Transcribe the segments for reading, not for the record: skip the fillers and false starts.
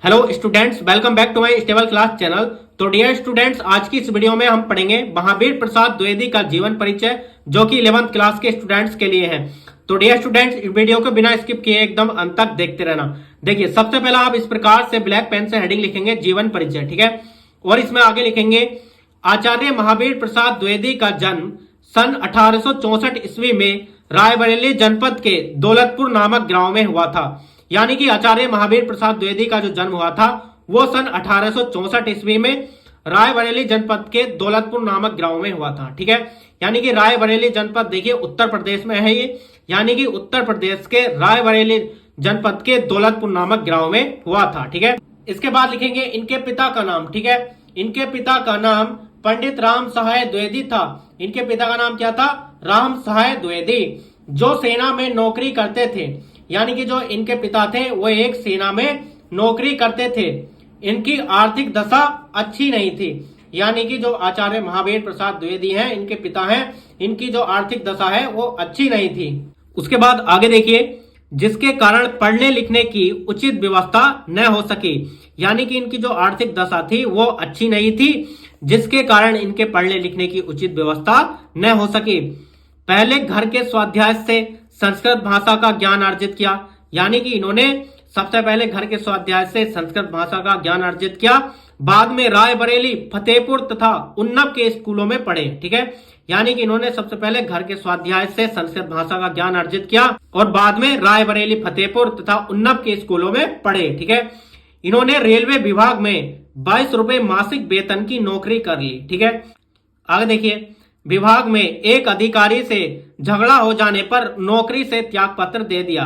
Hello students, welcome back to my stable class channel. तो dear students, आज की इस वीडियो में हम पढ़ेंगे महावीर प्रसाद द्विवेदी का जीवन परिचय, जो कि 11th क्लास के स्टूडेंट्स के लिए है। तो डियर स्टूडेंट्स, इस वीडियो को बिना स्किप किए एकदम अंत तक देखते रहना। देखिए, सबसे पहला आप इस प्रकार से ब्लैक पेन से हेडिंग लिखेंगे जीवन परिचय, ठीक है। और इसमें आगे लिखेंगे आचार्य महावीर प्रसाद द्विवेदी का जन्म सन 1864 ईस्वी में रायबरेली जनपद के दौलतपुर नामक गांव में हुआ था। यानी कि आचार्य महावीर प्रसाद द्विवेदी का जो जन्म हुआ था वो सन 1864 ईस्वी में रायबरेली जनपद के दौलतपुर नामक गांव में हुआ था, ठीक है। यानी कि रायबरेली जनपद देखिए उत्तर प्रदेश में है ये, यानी कि उत्तर प्रदेश के रायबरेली जनपद के दौलतपुर नामक गांव में हुआ था, ठीक है। इसके बाद लिखेंगे इनके पिता का नाम, ठीक है। इनके पिता का नाम पंडित राम सहाय द्विवेदी था। इनके पिता का नाम क्या था? राम सहाय द्विवेदी, जो सेना में नौकरी करते थे। यानी कि जो इनके पिता थे वो एक सेना में नौकरी करते थे। इनकी आर्थिक दशा अच्छी नहीं थी। यानी कि जो आचार्य महावीर प्रसाद द्विवेदी हैं, इनके पिता हैं, इनकी जो आर्थिक दशा है वो अच्छी नहीं थी। उसके बाद आगे देखिए, जिसके कारण पढ़ने लिखने की उचित व्यवस्था न हो सकी। यानी कि इनकी जो आर्थिक दशा थी वो अच्छी नहीं थी, जिसके कारण इनके पढ़ने लिखने की उचित व्यवस्था न हो सकी। पहले घर के स्वाध्याय से संस्कृत भाषा का ज्ञान अर्जित किया। यानी कि इन्होंने सबसे पहले घर के स्वाध्याय से संस्कृत भाषा का ज्ञान अर्जित किया। बाद में रायबरेली, फतेहपुर तथा उन्नव के स्कूलों में पढ़े, ठीक है। यानी कि इन्होंने सबसे पहले घर के स्वाध्याय से संस्कृत भाषा का ज्ञान अर्जित किया और बाद में रायबरेली, फतेहपुर तथा उन्नव के स्कूलों में पढ़े, ठीक है। इन्होंने रेलवे विभाग में 22 रुपए मासिक वेतन की नौकरी कर ली, ठीक है। आगे देखिए, विभाग में एक अधिकारी से झगड़ा हो जाने पर नौकरी से त्याग पत्र दे दिया।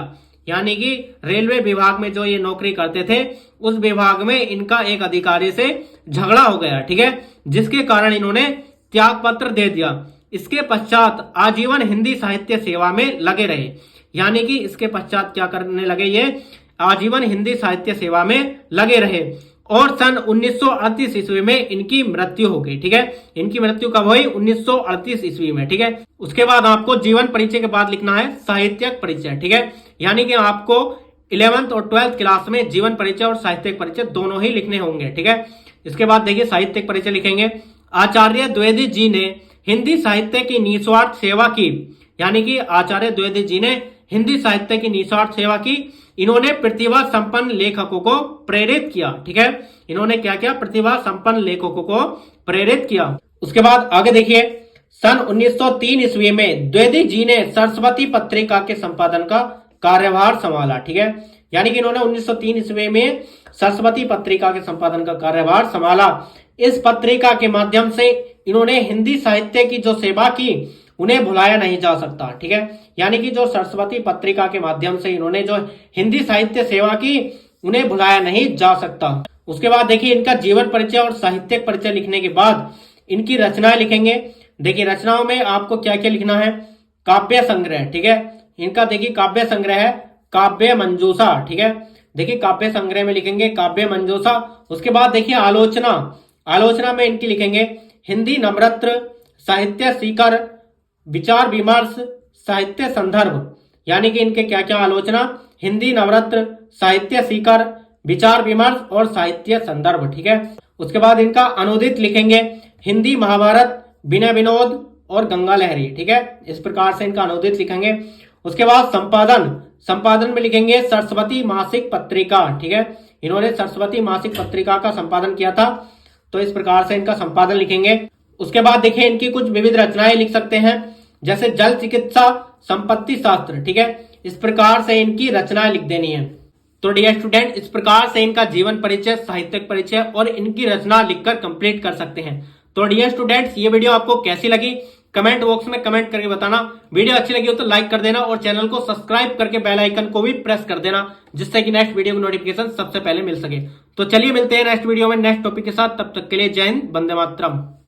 यानी कि रेलवे विभाग में जो ये नौकरी करते थे उस विभाग में इनका एक अधिकारी से झगड़ा हो गया, ठीक है, जिसके कारण इन्होंने त्याग पत्र दे दिया। इसके पश्चात आजीवन हिंदी साहित्य सेवा में लगे रहे। यानी कि इसके पश्चात क्या करने लगे? ये आजीवन हिंदी साहित्य सेवा में लगे रहे और सन 1938 ईस्वी में इनकी मृत्यु हो गई, ठीक है। इनकी मृत्यु कब हुई? 1938 ईस्वी में, ठीक है। उसके बाद आपको जीवन परिचय के बाद लिखना है साहित्यिक परिचय, ठीक है। यानी कि आपको 11th और 12th क्लास में जीवन परिचय और साहित्यिक परिचय दोनों ही लिखने होंगे, ठीक है। इसके बाद देखिए साहित्यिक परिचय लिखेंगे। आचार्य द्विवेदी जी ने हिंदी साहित्य की निस्वार्थ सेवा की। यानी कि आचार्य द्विवेदी जी ने हिंदी साहित्य की निस्वार्थ सेवा की। इन्होंने प्रतिभा संपन्न लेखकों को प्रेरित किया, ठीक है। इन्होंने क्या किया? प्रतिभा संपन्न लेखकों को प्रेरित किया। उसके बाद आगे देखिए, सन 1903 ईस्वी में द्विवेदी जी ने सरस्वती पत्रिका के संपादन का कार्यभार संभाला, ठीक है। यानी कि इन्होंने 1903 ईस्वी में सरस्वती पत्रिका के संपादन का कार्यभार संभाला। इस पत्रिका के माध्यम से इन्होंने हिंदी साहित्य की जो सेवा की उन्हें भुलाया नहीं जा सकता, ठीक है। यानी कि जो सरस्वती पत्रिका के माध्यम से इन्होंने जो हिंदी साहित्य सेवा की उन्हें भुलाया नहीं जा सकता। उसके बाद देखिए, इनका जीवन परिचय और साहित्यिक परिचय लिखने के बाद इनकी रचनाएं लिखेंगे। देखिए रचनाओं में आपको क्या क्या लिखना है? काव्य संग्रह, ठीक है। इनका देखिए काव्य संग्रह है काव्य मंजूषा, ठीक है। देखिए काव्य संग्रह में लिखेंगे काव्य मंजूषा। उसके बाद देखिए आलोचना, आलोचना में इनकी लिखेंगे हिंदी नवरत्न, साहित्य सीकर, विचार विमर्श, साहित्य संदर्भ। यानी कि इनके क्या क्या आलोचना? हिंदी नवरत्न, साहित्य सीकर, विचार विमर्श और साहित्य संदर्भ, ठीक है। उसके बाद इनका अनुदित लिखेंगे हिंदी महाभारत, विनय विनोद और गंगा लहरी, ठीक है। इस प्रकार से इनका अनुदित लिखेंगे। उसके बाद संपादन, संपादन में लिखेंगे सरस्वती मासिक पत्रिका, ठीक है। इन्होंने सरस्वती मासिक पत्रिका का संपादन किया था, तो इस प्रकार से इनका संपादन लिखेंगे। उसके बाद देखिए इनकी कुछ विविध रचनाएं लिख सकते हैं, जैसे जल चिकित्सा, संपत्ति शास्त्र, ठीक है। इस प्रकार से इनकी रचनाएं लिख देनी है। तो डियर स्टूडेंट, इस प्रकार से इनका जीवन परिचय, साहित्यिक परिचय और इनकी रचना लिखकर कंप्लीट कर सकते हैं। तो डियर स्टूडेंट्स, ये वीडियो आपको कैसी लगी कमेंट बॉक्स में कमेंट करके बताना। वीडियो अच्छी लगी हो तो लाइक कर देना और चैनल को सब्सक्राइब करके बेल आइकन को भी प्रेस कर देना, जिससे कि नेक्स्ट वीडियो की नोटिफिकेशन सबसे पहले मिल सके। तो चलिए मिलते हैं नेक्स्ट वीडियो में नेक्स्ट टॉपिक के साथ। तब तक के लिए जय हिंद, वंदे मातरम।